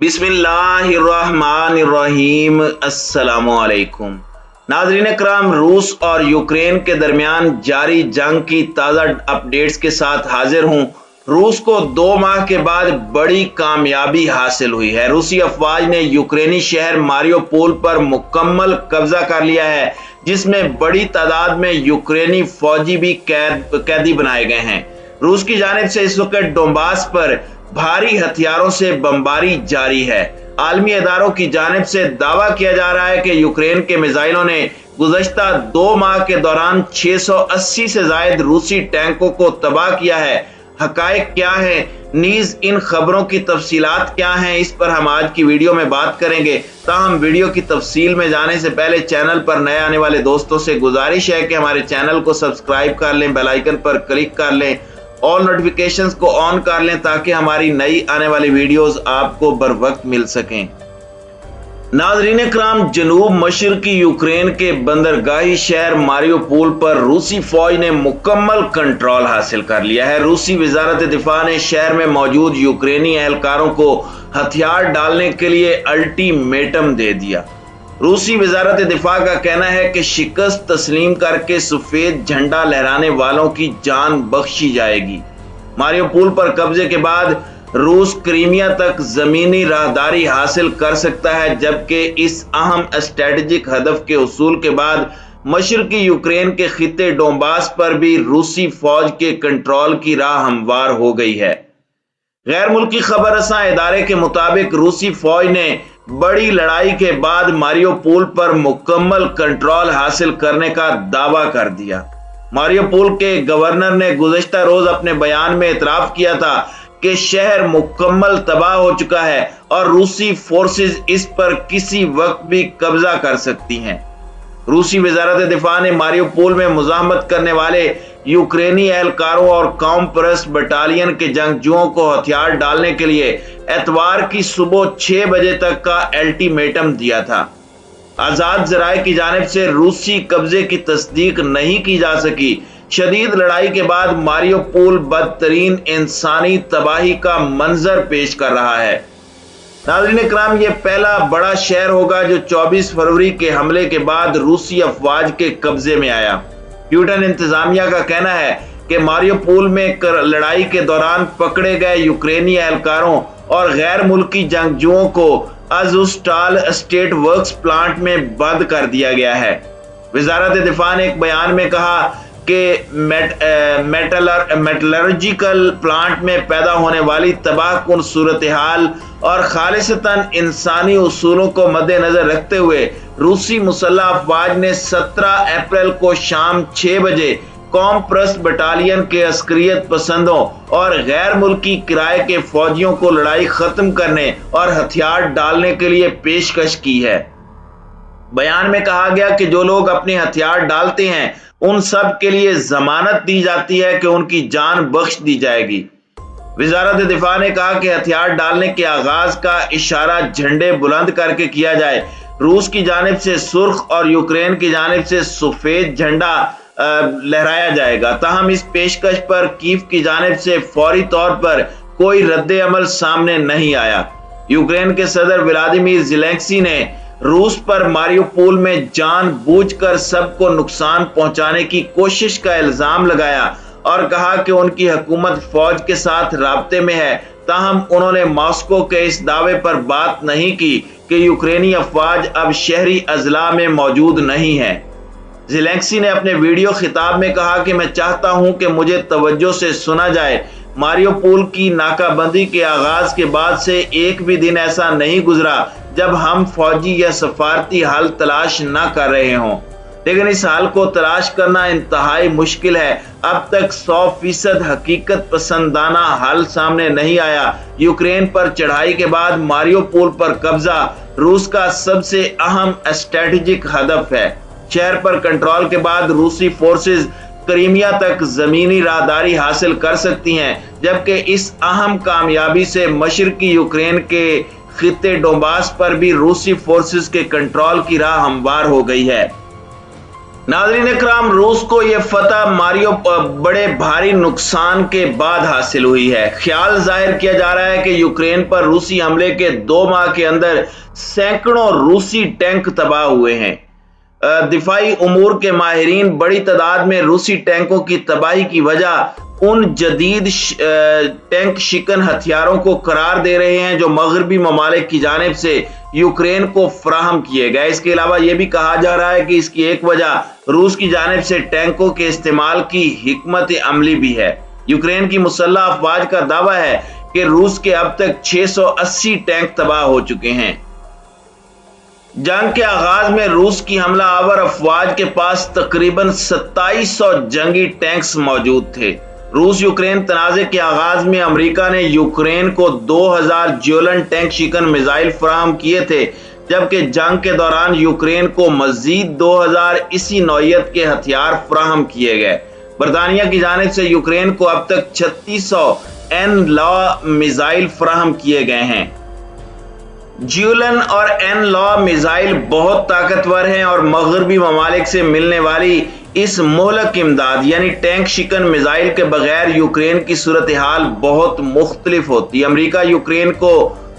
बिस्मिल्लाहिर्रहमानिर्रहीम। अस्सलामुअलैकुम नाज़रीन इकराम, रूस और यूक्रेन के दरमियान जारी जंग की ताज़ा अपडेट्स के साथ हाजिर हूँ। रूस को 2 माह के बाद बड़ी कामयाबी हासिल हुई है। रूसी अफवाज ने यूक्रेनी शहर मारियोपोल पर मुकम्मल कब्जा कर लिया है, जिसमें बड़ी तादाद में यूक्रेनी फौजी भी कैदी बनाए गए हैं। रूस की जानिब से इस वक्त डोंबास पर भारी हथियारों से बमबारी जारी है। आलमी इदारों की जानिब से दावा किया जा रहा है कि यूक्रेन के मिसाइलों ने गुज़श्ता 2 माह के दौरान 680 से जायद रूसी टैंकों को तबाह किया है। हकायक क्या है, नीज इन खबरों की तफसीलात क्या हैं, इस पर हम आज की वीडियो में बात करेंगे। ताहम वीडियो की तफसील में जाने से पहले चैनल पर नए आने वाले दोस्तों से गुजारिश है कि हमारे चैनल को सब्सक्राइब कर लें, बेल आइकन पर क्लिक कर लें, ऑल नोटिफिकेशंस को ऑन कर लें ताकि हमारी नई आने वाली वीडियोस आपको बर वक्त मिल सकें। नाज़रीन इकराम, जनूब मशरकी यूक्रेन के बंदरगाही शहर मारियोपोल पर रूसी फौज ने मुकम्मल कंट्रोल हासिल कर लिया है। रूसी वजारत दिफा ने शहर में मौजूद यूक्रेनी एहलकारों को हथियार डालने के लिए अल्टीमेटम दे दिया। रूसी वजारत दिफा का कहना है कि शिकस्त तस्लीम करके सफेद झंडा लहराने वालों की जान बख्शी जाएगी। मारियोपोल पर कब्जे के बाद रूस क्रीमिया तक जमीनी राहदारी हासिल कर सकता है, जबकि इस अहम स्ट्रेटेजिक हदफ के उसूल के बाद मशरकी यूक्रेन के खिते डोंबास पर भी रूसी फौज के कंट्रोल की राह हमवार हो गई है। गैर मुल्की खबर रसां इदारे के मुताबिक रूसी फौज ने बड़ी लड़ाई के बाद मारियोपोल पर मुकम्मल कंट्रोल हासिल करने का दावा कर दिया। मारियोपोल के गवर्नर ने गुज़श्ता रोज अपने बयान में इतराफ किया था कि शहर मुकम्मल तबाह हो चुका है और रूसी फोर्सेस इस पर किसी वक्त भी कब्जा कर सकती हैं। रूसी वजारत दिफा ने मारियोपोल में मुजाहमत करने वाले यूक्रेनी एहलकारों और कौम परस्त बटालियन के जंगजुओं को हथियार डालने के लिए एतवार की सुबह 6 बजे तक का अल्टीमेटम दिया था। आजाद जराये की जानिब से रूसी कब्जे की तस्दीक नहीं की जा सकी। शदीद लड़ाई के बाद मारियोपोल बदतरीन इंसानी तबाही का मंजर पेश कर रहा है। नाज़रीन इकराम, ये पहला बड़ा शहर होगा जो 24 फरवरी के हमले के बाद रूसी अफवाज के कब्जे में आया। प्यूटन इंतजामिया का कहना है कि मारियोपोल में लड़ाई के दौरान पकड़े गए यूक्रेनी एहलकारों और गैर मुल्की जंगजुओं को अज़ोस्टाल स्टेट वर्क्स प्लांट में बंद कर दिया गया है। वजारत दिफा ने एक बयान में कहा कि मेटलर्जिकल प्लांट में पैदा होने वाली तबाहकुन सूरत हाल और खालिसतन इंसानी उसूलों को मद्देनजर रखते हुए रूसी मुसल्लह अफवाज ने 17 अप्रैल को शाम 6 बजे कौम परस्त बटालियन के अस्करियत पसंदों और गैर मुल्की किराए के फौजियों को लड़ाई खत्म करने और हथियार डालने के लिए पेशकश की है। बयान में कहा गया कि जो लोग अपने हथियार डालते हैं उन सब के लिए जमानत दी जाती है कि उनकी जान बख्श दी जाएगी। वजारत दिफा ने कहा कि हथियार डालने के आगाज का इशारा झंडे बुलंद करके किया जाए। रूस की जानिब से सुर्ख और यूक्रेन की जानिब से सफेद झंडा लहराया जाएगा। ताहम इस पेशकश पर कीव की जानिब से फौरी तौर पर कोई रद्द अमल सामने नहीं आया। यूक्रेन के सदर व्लादिमीर ज़ेलेंस्की ने रूस पर मारियोपोल में जानबूझकर सबको नुकसान पहुंचाने की कोशिश का इल्जाम लगाया और कहा कि उनकी हुकूमत फौज के साथ राब्ते में है। ताहम उन्होंने मॉस्को के इस दावे पर बात नहीं की कि यूक्रेनी अफवाज अब शहरी अजला में मौजूद नहीं है। ज़ेलेंस्की ने अपने वीडियो खिताब में कहा कि मैं चाहता हूं कि मुझे तवज्जो से सुना जाए। मारियोपोल की नाकाबंदी के आगाज के बाद से एक भी दिन ऐसा नहीं गुजरा जब हम फौजी या सफारती हल तलाश न कर रहे हों, लेकिन इस हाल को तलाश करना इंतहाई मुश्किल है। अब तक 100% हकीकत पसंदाना हल सामने नहीं आया। यूक्रेन पर चढ़ाई के बाद मारियोपोल पर कब्जा रूस का सबसे अहम स्ट्रेटेजिक हदफ है। शहर पर कंट्रोल के बाद रूसी फोर्सेस क्रीमिया तक जमीनी राहदारी हासिल कर सकती हैं, जबकि इस अहम कामयाबी से मशरकी यूक्रेन के खिते डोंबास पर भी रूसी फोर्सेस के कंट्रोल की राह हमवार हो गई है। नाज़रीन इकराम, रूस को यह फतह मारियो बड़े भारी नुकसान के बाद हासिल हुई है। ख्याल जाहिर किया जा रहा है कि यूक्रेन पर रूसी हमले के 2 माह के अंदर सैकड़ों रूसी टैंक तबाह हुए हैं। दिफाई उमूर के माहिरीन बड़ी तादाद में रूसी टैंकों की तबाही की वजह उन जदीद टैंक शिकन हथियारों को करार दे रहे हैं जो मगरबी ममालिक की जानिब से यूक्रेन को फराहम किए गए। इसके अलावा यह भी कहा जा रहा है कि इसकी एक वजह रूस की जानिब से टैंकों के इस्तेमाल की हिकमत अमली भी है। यूक्रेन की मुसल्लह अफवाज का दावा है कि रूस के अब तक 680 टैंक तबाह हो चुके हैं। जंग के आगाज में रूस की हमला आवर अफवाज के पास तकरीबन 2700 जंगी टैंक्स मौजूद थे। रूस यूक्रेन तनाज़े के आगाज में अमेरिका ने यूक्रेन को 2000 ज्योलन टैंक शिकन मिसाइल फराहम किए थे, जबकि जंग के दौरान यूक्रेन को मजीद 2000 इसी नौयत के हथियार फराहम किए गए। बरतानिया की जानिब से यूक्रेन को अब तक 3600 एन-लॉ मिसाइल फराहम किए गए हैं। ज्यूलन और एन-लॉ मिसाइल बहुत ताकतवर हैं और मगरबी ममालिक से मिलने वाली इस मोहलक इमदाद यानी टैंक शिकन मिसाइल के बगैर यूक्रेन की सूरत हाल बहुत मुख्तलिफ होती। अमेरिका यूक्रेन को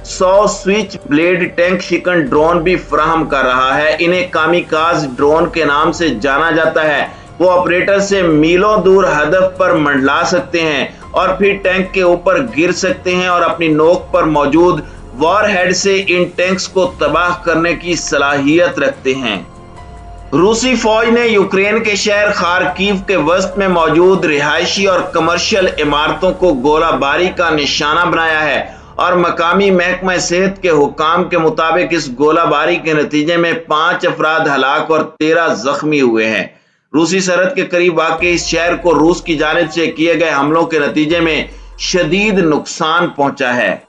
100 स्विच ब्लेड टैंक शिकन ड्रोन भी फराहम कर रहा है। इन्हें कामिकाज ड्रोन के नाम से जाना जाता है। वो ऑपरेटर से मीलों दूर हदफ पर मंडला सकते हैं और फिर टैंक के ऊपर गिर सकते हैं और अपनी नोक पर मौजूद वॉरहेड से इन टैंक्स को तबाह करने की सलाहियत रखते हैं। रूसी फौज ने यूक्रेन के शहर खार्किव के वस्त में मौजूद रिहायशी और कमर्शियल इमारतों को गोलाबारी का निशाना बनाया है और मकामी महकमा सेहत के हुकाम के मुताबिक इस गोलाबारी के नतीजे में 5 अफराद हलाक और 13 जख्मी हुए हैं। रूसी सरहद के करीब वाक़ इस शहर को रूस की जानिब से किए गए हमलों के नतीजे में शदीद नुकसान पहुंचा है।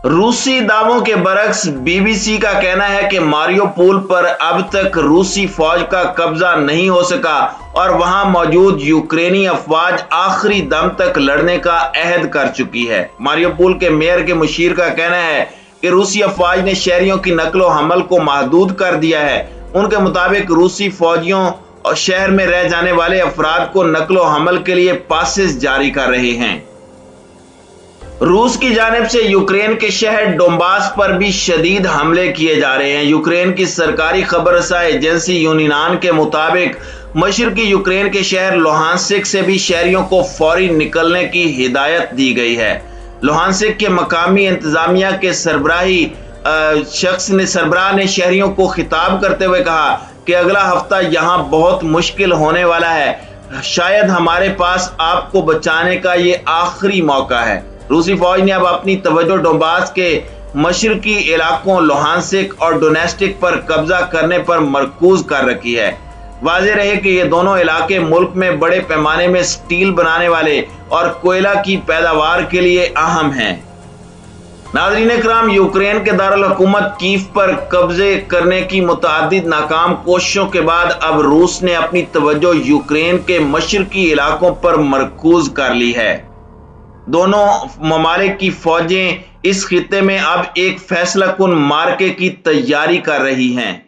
रूसी दावों के बरक्स बीबीसी का कहना है कि मारियोपोल पर अब तक रूसी फौज का कब्जा नहीं हो सका और वहां मौजूद यूक्रेनी अफवाज आखिरी दम तक लड़ने का अहद कर चुकी है। मारियोपोल के मेयर के मुशीर का कहना है कि रूसी अफवाज ने शहरियों की नकलो हमल को महदूद कर दिया है। उनके मुताबिक रूसी फौजियों और शहर में रह जाने वाले अफराद को नकलो हमल के लिए पासेस जारी कर रहे हैं। रूस की जानिब से यूक्रेन के शहर डोंबास पर भी शदीद हमले किए जा रहे हैं। यूक्रेन की सरकारी खबरसां एजेंसी यूनिनान के मुताबिक मशरकी यूक्रेन के शहर लुहानस्क से भी शहरियों को फौरी निकलने की हिदायत दी गई है। लुहानस्क के मकामी इंतजामिया के सरबराह ने शहरियों को खिताब करते हुए कहा कि अगला हफ्ता यहाँ बहुत मुश्किल होने वाला है। शायद हमारे पास आपको बचाने का ये आखिरी मौका है। रूसी फौज ने अब अपनी तवज्जो डोंबास के मशरकी इलाकों लुहानस्क और डोनेस्टिक पर कब्जा करने पर मरकूज कर रखी है। वाज़ेह रहे कि ये दोनों इलाके मुल्क में बड़े पैमाने में स्टील बनाने वाले और कोयला की पैदावार के लिए अहम हैं। नाज़रीन इकराम, यूक्रेन के दारुल हुकूमत कीव पर कब्जे करने की मुतअद्दिद नाकाम कोशिशों के बाद अब रूस ने अपनी तवज्जो यूक्रेन के मशरकी इलाकों पर मरकूज कर ली है। दोनों ममालिक की फौजें इस खित्ते में अब एक फैसला कुन मार्के की तैयारी कर रही हैं।